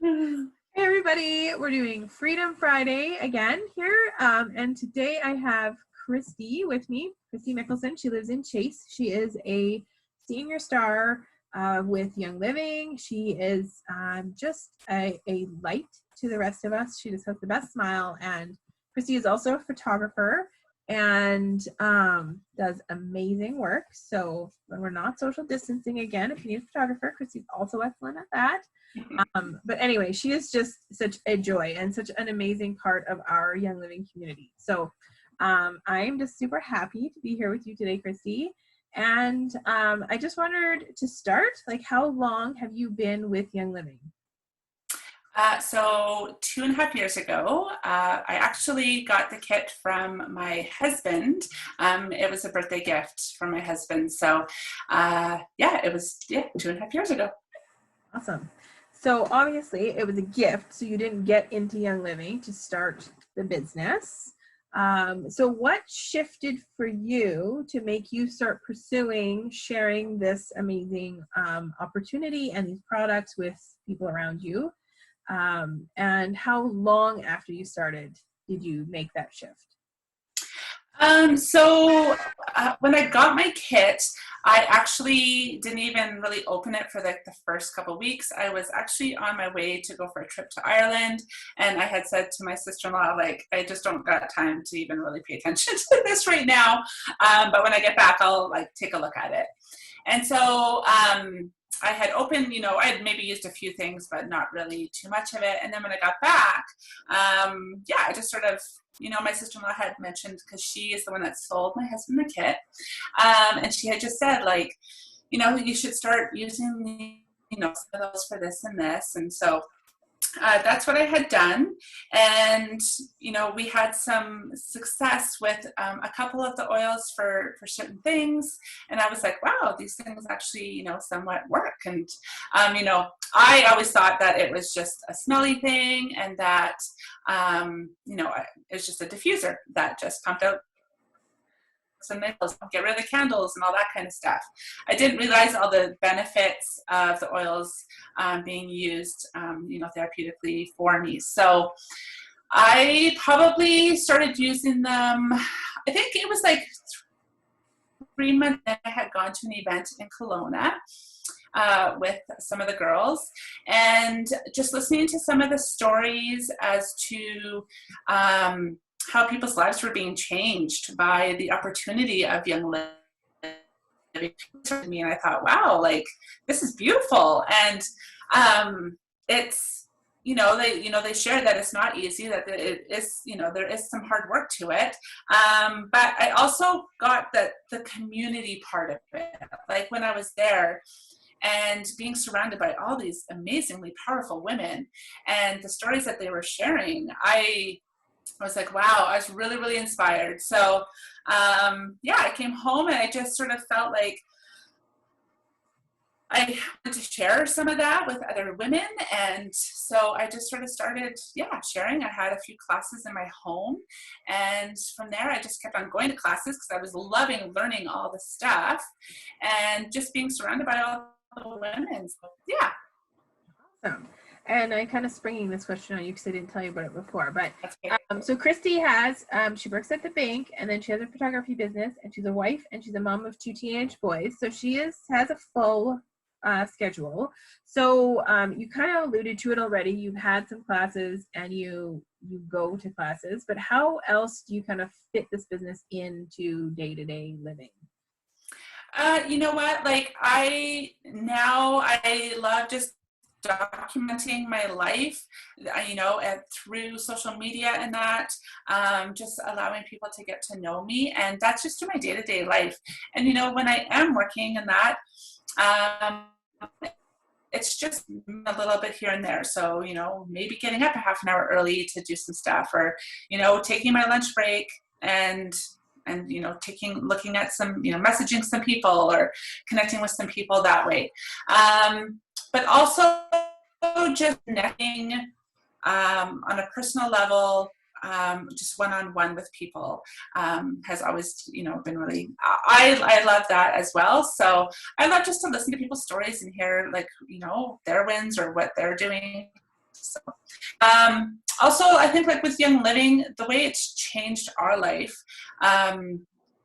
Hey everybody, we're doing Freedom Friday again here, and today I have Christie with me, Christie Mickelson. She lives in Chase. She is a senior star with Young Living. She is just a light to the rest of us. She just has the best smile, and Christie is also a photographer and does amazing work. So when we're not social distancing again, if you need a photographer, Christie's also excellent at that. But anyway, she is just such a joy and such an amazing part of our Young Living community. So I'm just super happy to be here with you today, Christie. And I just wondered to start, like, how long have you been with Young Living? So 2.5 years ago, I actually got the kit from my husband. It was a birthday gift from my husband. So it was 2.5 years ago. Awesome. So obviously it was a gift, so you didn't get into Young Living to start the business. So what shifted for you to make you start pursuing sharing this amazing opportunity and these products with people around you? And how long after you started did you make that shift? When I got my kit, I actually didn't even really open it for like the first couple of weeks. I was actually on my way to go for a trip to Ireland, and I had said to my sister-in-law, like, I just don't got time to even really pay attention to this right now. But when I get back, I'll like take a look at it. And so I had opened, I had maybe used a few things, but not really too much of it. And then when I got back, I just sort of, my sister-in-law had mentioned, because she is the one that sold my husband the kit. And she had just said, like, you should start using, some of those for this and this. And so that's what I had done. And, we had some success with a couple of the oils for certain things. And I was like, wow, these things actually, somewhat work. And, I always thought that it was just a smelly thing, and that, it's just a diffuser that just pumped out some nails, get rid of the candles and all that kind of stuff. I didn't realize all the benefits of the oils being used, therapeutically for me. So I probably started using them, I think it was like 3 months. I had gone to an event in Kelowna with some of the girls, and just listening to some of the stories as to how people's lives were being changed by the opportunity of Young Living to me. And I thought, wow, like, this is beautiful. And it's, they share that it's not easy, that it is, there is some hard work to it. But I also got the community part of it. Like, when I was there and being surrounded by all these amazingly powerful women and the stories that they were sharing, I was like, wow, I was really, really inspired. So, I came home and I just sort of felt like I wanted to share some of that with other women. And so I just sort of started, sharing. I had a few classes in my home. And from there, I just kept on going to classes because I was loving learning all the stuff and just being surrounded by all the women. So, yeah. Awesome. And I kind of springing this question on you because I didn't tell you about it before, but so Christie has, she works at the bank, and then she has a photography business, and she's a wife, and she's a mom of 2 teenage boys. So she has a full schedule. So you kind of alluded to it already. You've had some classes and you go to classes, but how else do you kind of fit this business into day-to-day living? You know what? Like, I love just documenting my life, and through social media and that, just allowing people to get to know me. And that's just through my day-to-day life. And, when I am working in that, it's just a little bit here and there. So, maybe getting up a half an hour early to do some stuff, or, taking my lunch break and looking at some, messaging some people or connecting with some people that way. But also just connecting on a personal level, just one-on-one with people, has always, been really, I love that as well. So I love just to listen to people's stories and hear, like, their wins or what they're doing. So, also, I think like with Young Living, the way it's changed our life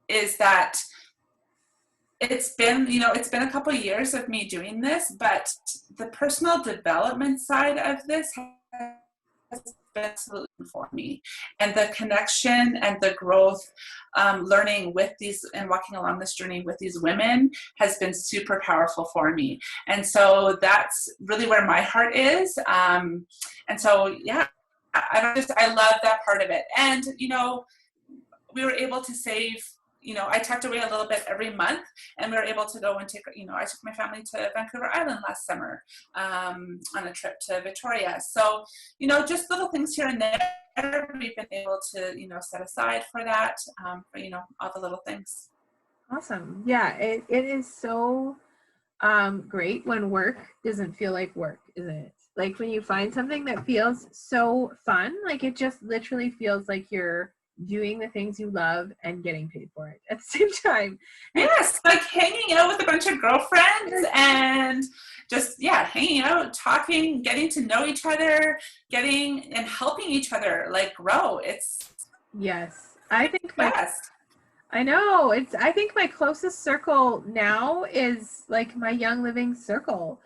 is that it's been, it's been a couple of years of me doing this, but the personal development side of this has been absolutely for me, and the connection and the growth, learning with these and walking along this journey with these women has been super powerful for me. And so that's really where my heart is. And so, yeah, I love that part of it. And, we were able to save, I tucked away a little bit every month, and we were able to go and take, I took my family to Vancouver Island last summer on a trip to Victoria. So, just little things here and there, we've been able to, set aside for that, for, all the little things. Awesome. Yeah, it is so great when work doesn't feel like work, isn't it? Like when you find something that feels so fun, like it just literally feels like you're doing the things you love and getting paid for it at the same time. Yes, like hanging out with a bunch of girlfriends and just, hanging out, talking, getting to know each other, and helping each other like grow. Yes, I think best. I know I think my closest circle now is like my Young Living circle.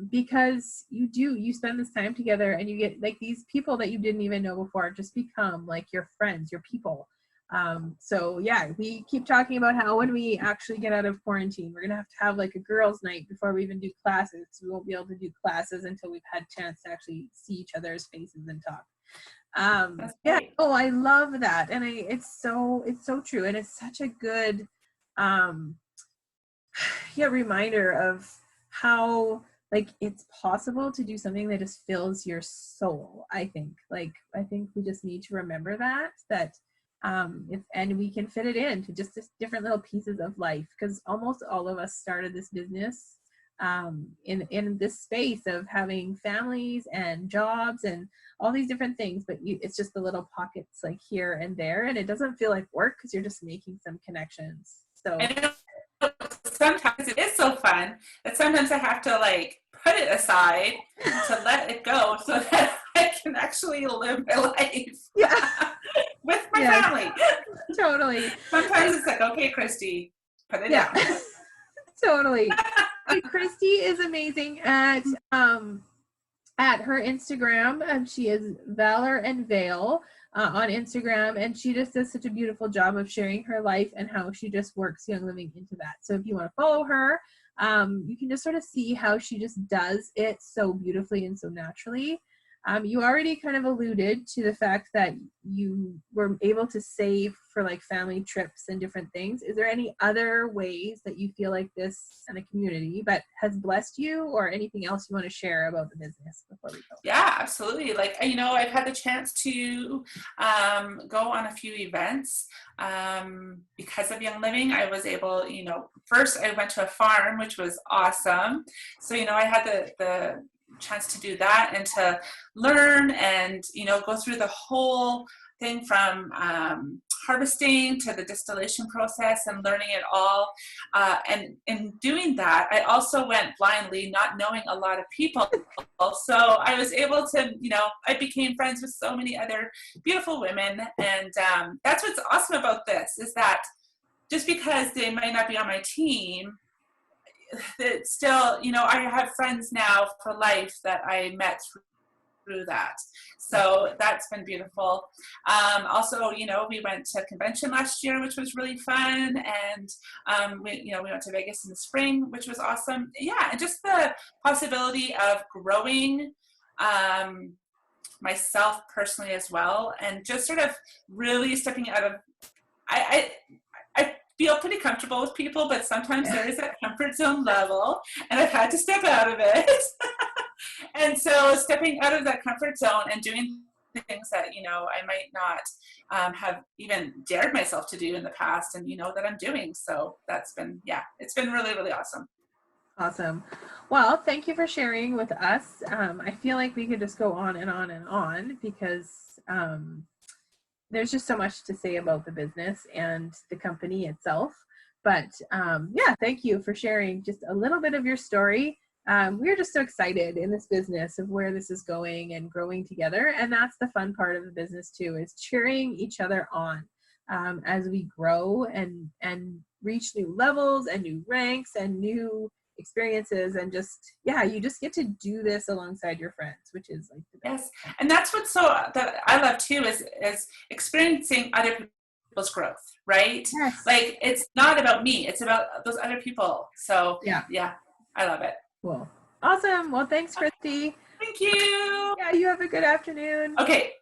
Because you spend this time together, and you get like these people that you didn't even know before just become like your friends, your people. So yeah, we keep talking about how when we actually get out of quarantine, we're gonna have like a girls' night before we even do classes. We won't be able to do classes until we've had a chance to actually see each other's faces and talk. Yeah. Oh, I love that, and it's so true, and it's such a good reminder of how like it's possible to do something that just fills your soul. I think we just need to remember that and we can fit it into just different little pieces of life, because almost all of us started this business in this space of having families and jobs and all these different things, but it's just the little pockets like here and there, and it doesn't feel like work because you're just making some connections. So sometimes it is so fun that sometimes I have to like put it aside to let it go so that I can actually live my life with my family. Totally. Sometimes it's like, okay, Christy, put it down. Totally. Christy is amazing at her Instagram, and she is Valor and Veil on Instagram, and she just does such a beautiful job of sharing her life and how she just works Young Living into that. So if you want to follow her, you can just sort of see how she just does it so beautifully and so naturally. You already kind of alluded to the fact that you were able to save for like family trips and different things. Is there any other ways that you feel like this and the community but has blessed you, or anything else you want to share about the business before we go? Yeah, absolutely. Like, I've had the chance to go on a few events because of Young Living. I was able, first I went to a farm, which was awesome. So, I had the chance to do that and to learn and go through the whole thing from harvesting to the distillation process and learning it all, and in doing that I also went blindly, not knowing a lot of people, so I was able to I became friends with so many other beautiful women, and that's what's awesome about this, is that just because they might not be on my team, that still, I have friends now for life that I met through that. So that's been beautiful. Also, we went to a convention last year, which was really fun. And, we went to Vegas in the spring, which was awesome. Yeah. And just the possibility of growing myself personally as well. And just sort of really stepping out of, I feel pretty comfortable with people, but sometimes there is that comfort zone level, and I've had to step out of it. And so stepping out of that comfort zone and doing things that, I might not have even dared myself to do in the past, and, that I'm doing. So that's been, it's been really, really awesome. Awesome. Well, thank you for sharing with us. I feel like we could just go on and on and on, because there's just so much to say about the business and the company itself. But thank you for sharing just a little bit of your story we're just so excited in this business of where this is going and growing together. And that's the fun part of the business too, is cheering each other on as we grow and reach new levels and new ranks and new experiences, and just you just get to do this alongside your friends, which is like the best. Yes, and that's what that I love too is experiencing other people's growth, right? Yes. Like it's not about me, it's about those other people. So yeah, I love it. Cool. Awesome. Well, thanks, Christy. Thank you. Yeah, you have a good afternoon. Okay.